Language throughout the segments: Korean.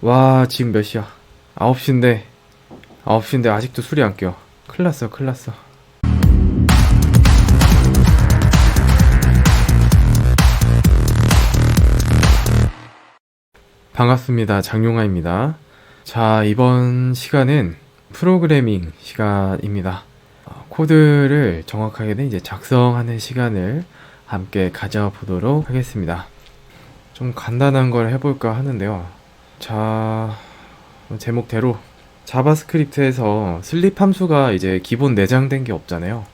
와, 지금 몇 시야? 9시인데, 9시인데 아직도 술이 안 깨요. 큰일 났어, 큰일 났어. 반갑습니다. 장용아입니다. 자, 이번 시간은 프로그래밍 시간입니다. 코드를 정확하게 이제 작성하는 시간을 함께 가져보도록 하겠습니다. 좀 간단한 걸 해볼까 하는데요. 자, 제목대로 자바스크립트에서 슬립 함수가 이제 기본 내장된 게 없잖아요.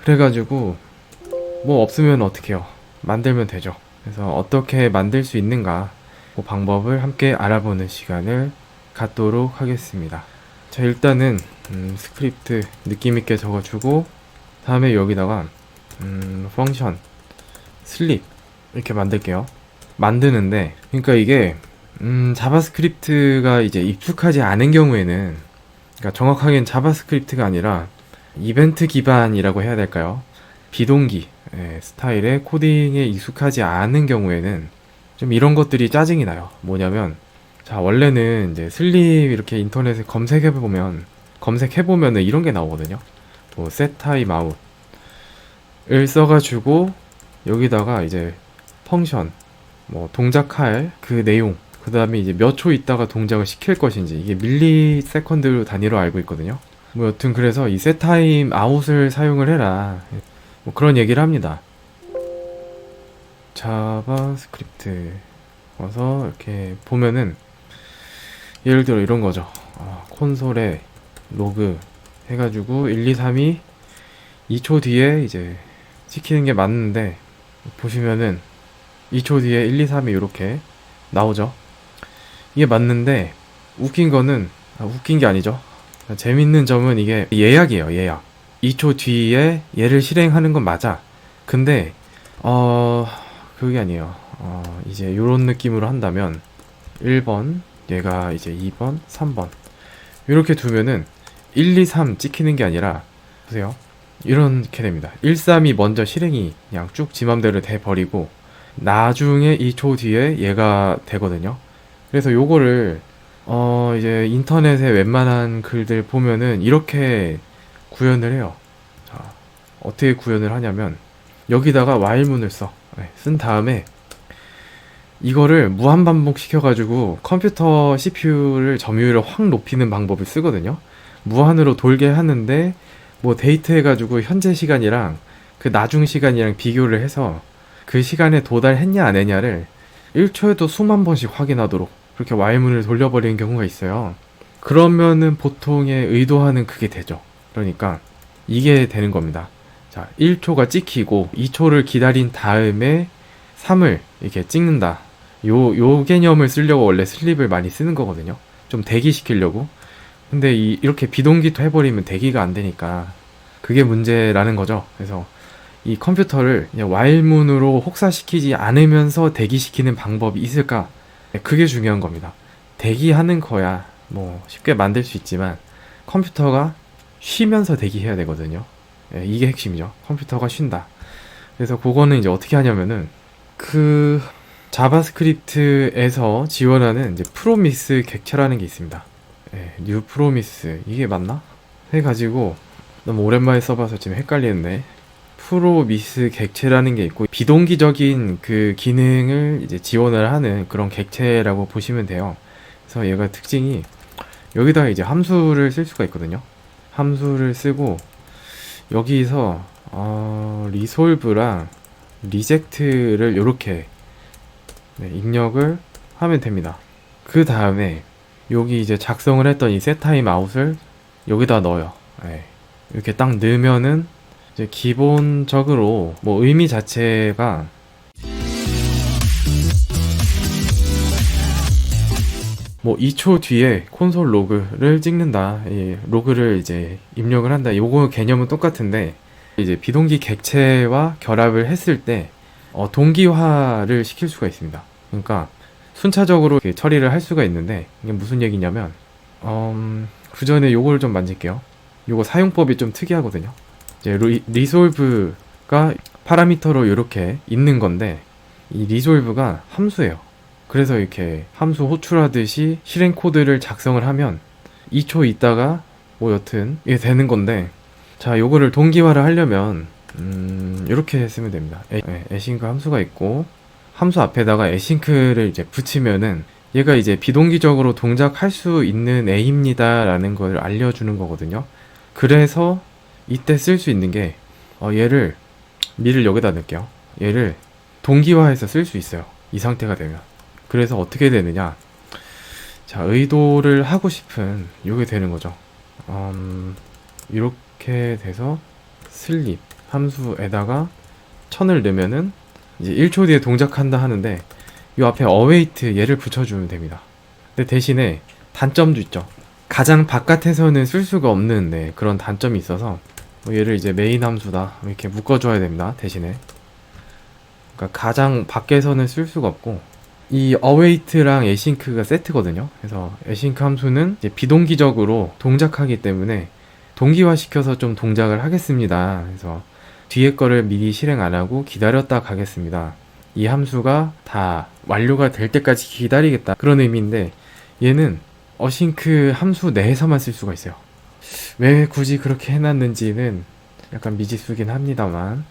그래가지고 뭐 없으면 어떡해요. 만들면 되죠. 그래서 어떻게 만들 수 있는가 그 방법을 함께 알아보는 시간을 갖도록 하겠습니다. 자, 일단은 스크립트 느낌있게 적어주고 다음에 여기다가 펑션 슬립 이렇게 만들게요. 만드는데 그러니까 이게 자바스크립트가 이제 익숙하지 않은 경우에는, 그러니까 정확하게는 자바스크립트가 아니라 이벤트 기반이라고 해야 될까요? 비동기 스타일의 코딩에 익숙하지 않은 경우에는 좀 이런 것들이 짜증이 나요. 뭐냐면, 자, 원래는 이제 슬립 이렇게 인터넷에 검색해보면은 이런 게 나오거든요. 뭐 set timeout을 써가지고 여기다가 이제 펑션 뭐 동작할 그 내용, 그 다음에 이제 몇 초 있다가 동작을 시킬 것인지, 이게 밀리 세컨드 단위로 알고 있거든요. 뭐 여튼 그래서 이 setTime out을 사용을 해라, 뭐 그런 얘기를 합니다. 자바스크립트 와서 이렇게 보면은 예를 들어 이런 거죠. 콘솔에 로그 해가지고 1, 2, 3이 2초 뒤에 이제 찍히는 게 맞는데, 보시면은 2초 뒤에 1, 2, 3이 이렇게 나오죠. 이게 맞는데 웃긴 거는, 웃긴 게 아니죠. 재밌는 점은 이게 예약이에요, 예약. 2초 뒤에 얘를 실행하는 건 맞아. 근데 그게 아니에요. 이제 요런 느낌으로 한다면 1번, 얘가 이제 2번, 3번 이렇게 두면은 1, 2, 3 찍히는 게 아니라, 보세요. 이렇게 됩니다. 1, 3이 먼저 실행이 그냥 쭉 지 맘대로 돼버리고 나중에 2초 뒤에 얘가 되거든요. 그래서 요거를 이제 인터넷에 웬만한 글들 보면은 이렇게 구현을 해요. 자, 어떻게 구현을 하냐면 여기다가 while문을 쓴 다음에 이거를 무한 반복 시켜가지고 컴퓨터 CPU를 점유율을 확 높이는 방법을 쓰거든요. 무한으로 돌게 하는데 뭐 데이트 해가지고 현재 시간이랑 그 나중 시간이랑 비교를 해서 그 시간에 도달했냐 안 했냐를 1초에도 수만 번씩 확인하도록 그렇게 while문을 돌려버리는 경우가 있어요. 그러면은 보통의 의도하는 그게 되죠. 그러니까 이게 되는 겁니다. 자, 1초가 찍히고 2초를 기다린 다음에 3을 이렇게 찍는다. 요 개념을 쓰려고 원래 슬립을 많이 쓰는 거거든요. 좀 대기시키려고. 근데 이렇게 비동기도 해버리면 대기가 안 되니까 그게 문제라는 거죠. 그래서 이 컴퓨터를 그냥 while문으로 혹사시키지 않으면서 대기시키는 방법이 있을까? 그게 중요한 겁니다. 대기하는 거야 뭐 쉽게 만들 수 있지만 컴퓨터가 쉬면서 대기해야 되거든요. 이게 핵심이죠. 컴퓨터가 쉰다. 그래서 그거는 이제 어떻게 하냐면은 그 자바스크립트에서 지원하는 이제 프로미스 객체라는 게 있습니다. 뉴 프로미스, 이게 맞나? 해가지고 너무 오랜만에 써봐서 지금 헷갈리는데, 프로미스 객체라는 게 있고 비동기적인 그 기능을 이제 지원을 하는 그런 객체라고 보시면 돼요. 그래서 얘가 특징이 여기다가 이제 함수를 쓸 수가 있거든요. 함수를 쓰고 여기서 리솔브랑 리젝트를 이렇게 입력을 하면 됩니다. 그 다음에 여기 이제 작성을 했던 이 setTimeout을 여기다 넣어요. 이렇게 딱 넣으면은 이제 기본적으로 뭐 의미 자체가 뭐 2초 뒤에 콘솔 로그를 찍는다, 이 로그를 이제 입력을 한다, 요거 개념은 똑같은데 이제 비동기 객체와 결합을 했을 때 동기화를 시킬 수가 있습니다. 그러니까 순차적으로 이렇게 처리를 할 수가 있는데, 이게 무슨 얘기냐면 그 전에 요걸 좀 만질게요. 요거 사용법이 좀 특이하거든요. 이제 리솔브가 파라미터로 이렇게 있는 건데 이 리솔브가 함수예요. 그래서 이렇게 함수 호출하듯이 실행 코드를 작성을 하면 2초 있다가 뭐 여튼 이게 되는 건데, 자 요거를 동기화를 하려면 이렇게 쓰면 됩니다. async 함수가 있고 함수 앞에다가 asynch를 이제 붙이면은 얘가 이제 비동기적으로 동작할 수 있는 A입니다 라는 걸 알려주는 거거든요. 그래서 이때 쓸 수 있는 게 얘를 미를 여기다 넣을게요. 얘를 동기화해서 쓸 수 있어요. 이 상태가 되면. 그래서 어떻게 되느냐, 자 의도를 하고 싶은 요게 되는 거죠. 이렇게 돼서 슬립 함수에다가 1000을 넣으면은 이제 1초 뒤에 동작한다 하는데, 요 앞에 await 얘를 붙여주면 됩니다. 근데 대신에 단점도 있죠. 가장 바깥에서는 쓸 수가 없는 그런 단점이 있어서 얘를 이제 메인 함수다 이렇게 묶어줘야 됩니다. 대신에 그러니까 가장 밖에서는 쓸 수가 없고, 이 await랑 async가 세트거든요. 그래서 async 함수는 이제 비동기적으로 동작하기 때문에 동기화 시켜서 좀 동작을 하겠습니다. 그래서 뒤에 거를 미리 실행 안 하고 기다렸다 가겠습니다. 이 함수가 다 완료가 될 때까지 기다리겠다 그런 의미인데, 얘는 async 함수 내에서만 쓸 수가 있어요. 왜 굳이 그렇게 해놨는지는 약간 미지수긴 합니다만,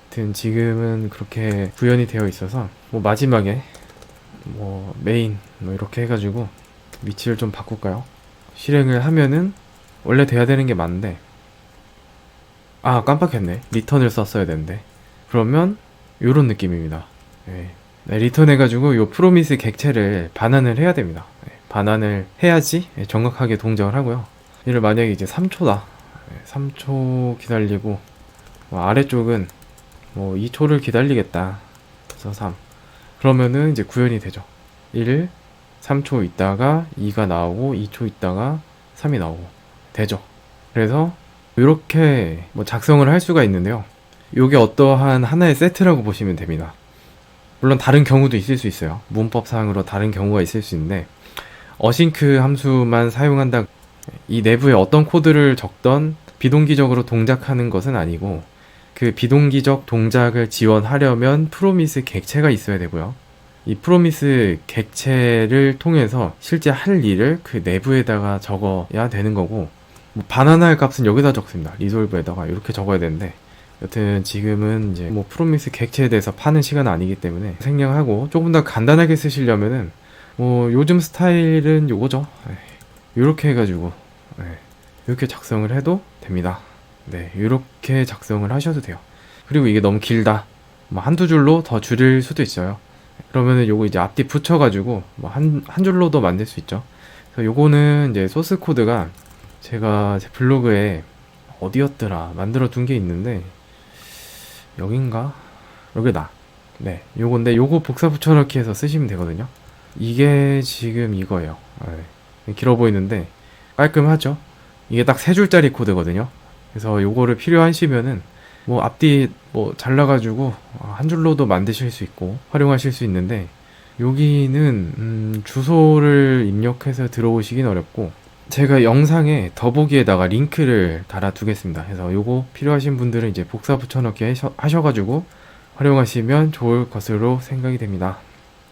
아무튼 지금은 그렇게 구현이 되어 있어서 뭐 마지막에 뭐 메인 뭐 이렇게 해가지고 위치를 좀 바꿀까요? 실행을 하면은 원래 돼야 되는 게 맞는데, 아 깜빡했네. 리턴을 썼어야 되는데. 그러면 요런 느낌입니다. 리턴 해가지고 요 프로미스 객체를 반환을 해야 됩니다. 반환을 해야지 정확하게 동작을 하고요. 얘를 만약에 이제 3초다 3초 기다리고 아래쪽은 뭐 2초를 기다리겠다 그래서 3, 그러면은 이제 구현이 되죠. 1, 3초 있다가 2가 나오고 2초 있다가 3이 나오고 되죠. 그래서 이렇게 뭐 작성을 할 수가 있는데요. 요게 어떠한 하나의 세트라고 보시면 됩니다. 물론 다른 경우도 있을 수 있어요. 문법상으로 다른 경우가 있을 수 있는데, async 함수만 사용한다, 이 내부에 어떤 코드를 적던 비동기적으로 동작하는 것은 아니고, 그 비동기적 동작을 지원하려면 프로미스 객체가 있어야 되고요. 이 프로미스 객체를 통해서 실제 할 일을 그 내부에다가 적어야 되는 거고, 뭐 반환할 값은 여기다 적습니다. 리솔브에다가 이렇게 적어야 되는데, 여튼 지금은 이제 뭐 프로미스 객체에 대해서 파는 시간은 아니기 때문에 생략하고, 조금 더 간단하게 쓰시려면은 뭐 요즘 스타일은 요거죠. 요렇게 해가지고 이렇게 작성을 해도 됩니다. 네, 이렇게 작성을 하셔도 돼요. 그리고 이게 너무 길다, 뭐 한두 줄로 더 줄일 수도 있어요. 그러면은 요거 이제 앞뒤 붙여가지고 뭐 한 줄로도 만들 수 있죠. 그래서 요거는 이제 소스 코드가 제가 제 블로그에 어디였더라 만들어 둔 게 있는데, 여긴가? 여기다. 네, 요건데 요거 복사 붙여넣기 해서 쓰시면 되거든요. 이게 지금 이거예요. 길어 보이는데 깔끔하죠? 이게 딱 3줄짜리 코드거든요. 그래서 요거를 필요하시면은 뭐 앞뒤 뭐 잘라가지고 한 줄로도 만드실 수 있고 활용하실 수 있는데, 여기는 주소를 입력해서 들어오시긴 어렵고, 제가 영상에 더보기에다가 링크를 달아 두겠습니다. 그래서 요거 필요하신 분들은 이제 복사 붙여넣기 하셔가지고 활용하시면 좋을 것으로 생각이 됩니다.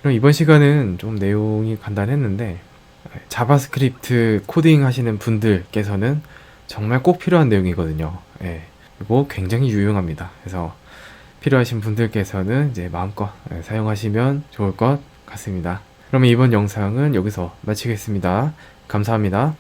그럼 이번 시간은 좀 내용이 간단했는데, 자바스크립트 코딩 하시는 분들께서는 정말 꼭 필요한 내용이거든요. 그리고 굉장히 유용합니다. 그래서 필요하신 분들께서는 이제 마음껏 사용하시면 좋을 것 같습니다. 그러면 이번 영상은 여기서 마치겠습니다. 감사합니다.